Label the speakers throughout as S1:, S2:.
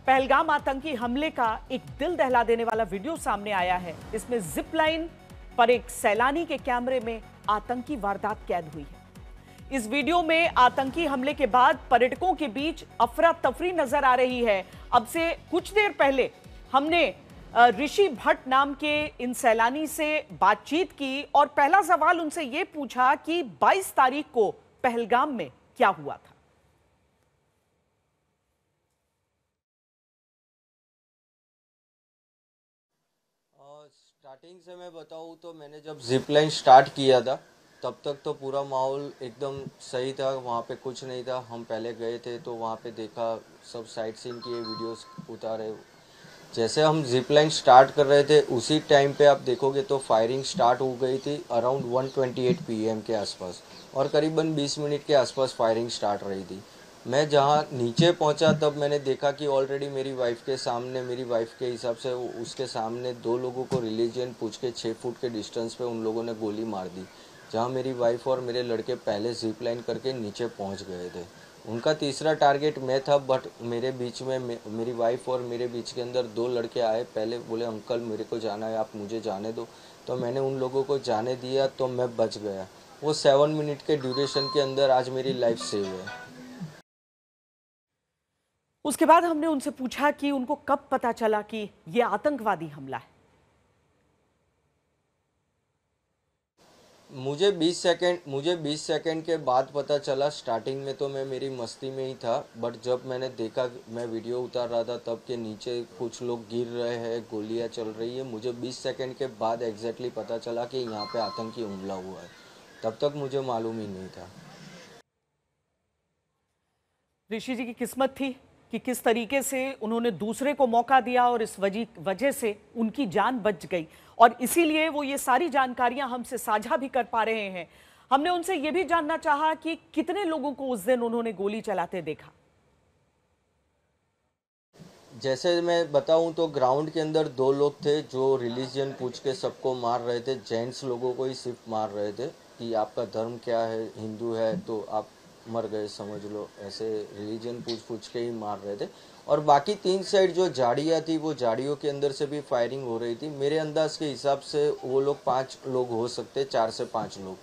S1: पहलगाम आतंकी हमले का एक दिल दहला देने वाला वीडियो सामने आया है। इसमें जिप लाइन पर एक सैलानी के कैमरे में आतंकी वारदात कैद हुई है। इस वीडियो में आतंकी हमले के बाद पर्यटकों के बीच अफरा तफरी नजर आ रही है। अब से कुछ देर पहले हमने ऋषि भट्ट नाम के इन सैलानी से बातचीत की और पहला सवाल उनसे यह पूछा कि 22 तारीख को पहलगाम में क्या हुआ था।
S2: स्टार्टिंग से मैं बताऊँ तो मैंने जब जिप लाइन स्टार्ट किया था तब तक तो पूरा माहौल एकदम सही था। वहाँ पे कुछ नहीं था। हम पहले गए थे तो वहाँ पे देखा, सब साइट सीन किए, वीडियोस उतारे। जैसे हम जिप लाइन स्टार्ट कर रहे थे उसी टाइम पे आप देखोगे तो फायरिंग स्टार्ट हो गई थी अराउंड 1:28 PM के आसपास, और करीबन 20 मिनट के आसपास फायरिंग स्टार्ट रही थी। मैं जहाँ नीचे पहुँचा तब मैंने देखा कि ऑलरेडी मेरी वाइफ के सामने, मेरी वाइफ के हिसाब से उसके सामने 2 लोगों को रिलीजन पूछ के 6 फुट के डिस्टेंस पे उन लोगों ने गोली मार दी। जहाँ मेरी वाइफ और मेरे लड़के पहले जिप लाइन करके नीचे पहुँच गए थे। उनका तीसरा टारगेट मैं था, बट मेरे बीच में मेरी वाइफ और मेरे बीच के अंदर 2 लड़के आए। पहले बोले अंकल मेरे को जाना है, आप मुझे जाने दो। तो मैंने उन लोगों को जाने दिया तो मैं बच गया। वो 7 मिनट के ड्यूरेशन के अंदर आज मेरी लाइफ सेव है।
S1: उसके बाद हमने उनसे पूछा कि उनको कब पता चला कि यह आतंकवादी हमला है।
S2: मुझे 20 सेकंड के बाद पता चला। स्टार्टिंग में तो मैं मेरी मस्ती में ही था, बट जब मैंने देखा, मैं वीडियो उतार रहा था तब के नीचे कुछ लोग गिर रहे हैं, गोलियां चल रही है, मुझे 20 सेकंड के बाद एग्जैक्टली पता चला कि यहाँ पे आतंकी हमला हुआ है। तब तक मुझे मालूम ही नहीं था।
S1: ऋषि जी की किस्मत थी कि किस तरीके से उन्होंने दूसरे को मौका दिया और इस वजह से उनकी जान बच गई, और इसीलिए वो ये सारी जानकारियां हमसे साझा भी कर पा रहे हैं। हमने उनसे ये भी जानना चाहा कि कितने लोगों को उस दिन उन्होंने गोली चलाते देखा।
S2: जैसे मैं बताऊं तो ग्राउंड के अंदर 2 लोग थे जो रिलीजन पूछ के सबको मार रहे थे। जेंट्स लोगों को ही सिर्फ मार रहे थे कि आपका धर्म क्या है, हिंदू है तो आप मर गए समझ लो, ऐसे रिलीजन पूछ के ही मार रहे थे। और बाकी 3 साइड जो झाड़ियाँ थी वो झाड़ियों के अंदर से भी फायरिंग हो रही थी। मेरे अंदाज के हिसाब से वो लोग 5 लोग हो सकते, 4 से 5 लोग।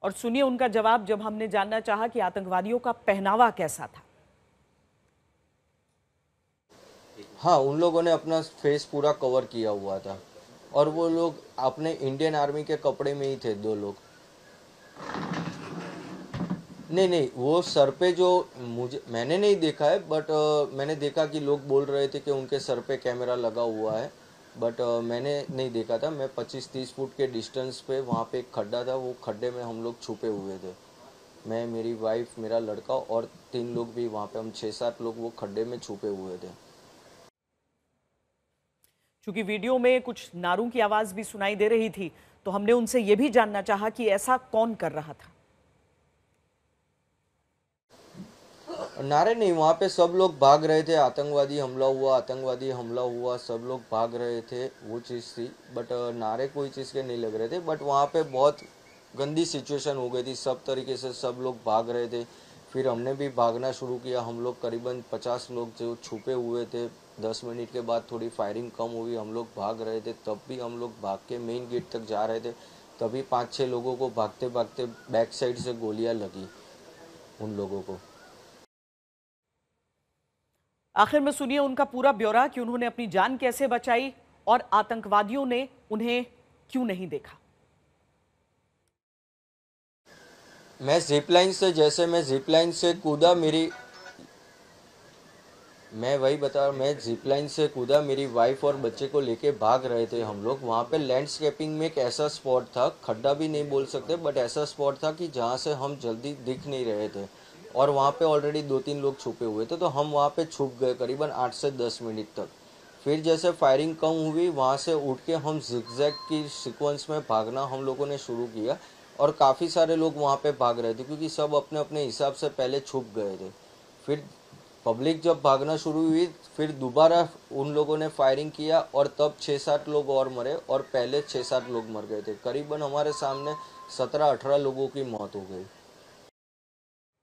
S1: और सुनिए उनका जवाब जब हमने जानना चाहा कि आतंकवादियों का पहनावा कैसा था।
S2: हाँ, उन लोगों ने अपना फेस पूरा कवर किया हुआ था और वो लोग अपने इंडियन आर्मी के कपड़े में ही थे। 2 लोग। नहीं, वो सर पे जो मैंने नहीं देखा है, बट मैंने देखा कि लोग बोल रहे थे कि उनके सर पे कैमरा लगा हुआ है, बट मैंने नहीं देखा था। मैं 25-30 फुट के डिस्टेंस पे, वहाँ पे एक खड्डा था, वो खड्डे में हम लोग छुपे हुए थे। मैं, मेरी वाइफ, मेरा लड़का और 3 लोग भी वहाँ पे, हम 6-7 लोग वो खड्डे में छुपे हुए थे।
S1: चूंकि वीडियो में कुछ नारों की आवाज भी सुनाई दे रही थी तो हमने उनसे यह भी जानना चाहा कि ऐसा कौन कर रहा था।
S2: नारे नहीं, वहाँ पे सब लोग भाग रहे थे। आतंकवादी हमला हुआ, आतंकवादी हमला हुआ, सब लोग भाग रहे थे, वो चीज़ थी। बट नारे कोई चीज़ के नहीं लग रहे थे। बट वहाँ पे बहुत गंदी सिचुएशन हो गई थी, सब तरीके से सब लोग भाग रहे थे। फिर हमने भी भागना शुरू किया। हम लोग करीबन 50 लोग जो छुपे हुए थे। 10 मिनट के बाद थोड़ी फायरिंग कम हुई, हम लोग भाग रहे थे। तब भी हम लोग भाग के मेन गेट तक जा रहे थे, तभी 5-6 लोगों को भागते भागते बैक साइड से गोलियां लगी उन लोगों को।
S1: आखिर में सुनिए उनका पूरा ब्यौरा कि उन्होंने अपनी जान कैसे बचाई और आतंकवादियों ने उन्हें क्यों नहीं देखा।
S2: मैं जिप लाइन से कूदा, मैं वही बता रहा, मैं जिप लाइन से कूदा, मेरी वाइफ और बच्चे को लेके भाग रहे थे हम लोग। वहाँ पे लैंडस्केपिंग में एक ऐसा स्पॉट था, खड्डा भी नहीं बोल सकते, बट ऐसा स्पॉट था कि जहाँ से हम जल्दी दिख नहीं रहे थे, और वहाँ पे ऑलरेडी 2-3 लोग छुपे हुए थे। तो हम वहाँ पे छुप गए करीबन 8 से 10 मिनट तक। फिर जैसे फायरिंग कम हुई, वहाँ से उठ के हम जिगजैग की सीक्वेंस में भागना हम लोगों ने शुरू किया, और काफ़ी सारे लोग वहाँ पे भाग रहे थे क्योंकि सब अपने अपने हिसाब से पहले छुप गए थे। फिर पब्लिक जब भागना शुरू हुई, फिर दोबारा उन लोगों ने फायरिंग किया, और तब 6-7 लोग और मरे, और पहले 6-7 लोग मर गए थे। करीबन हमारे सामने 17-18 लोगों की मौत हो गई।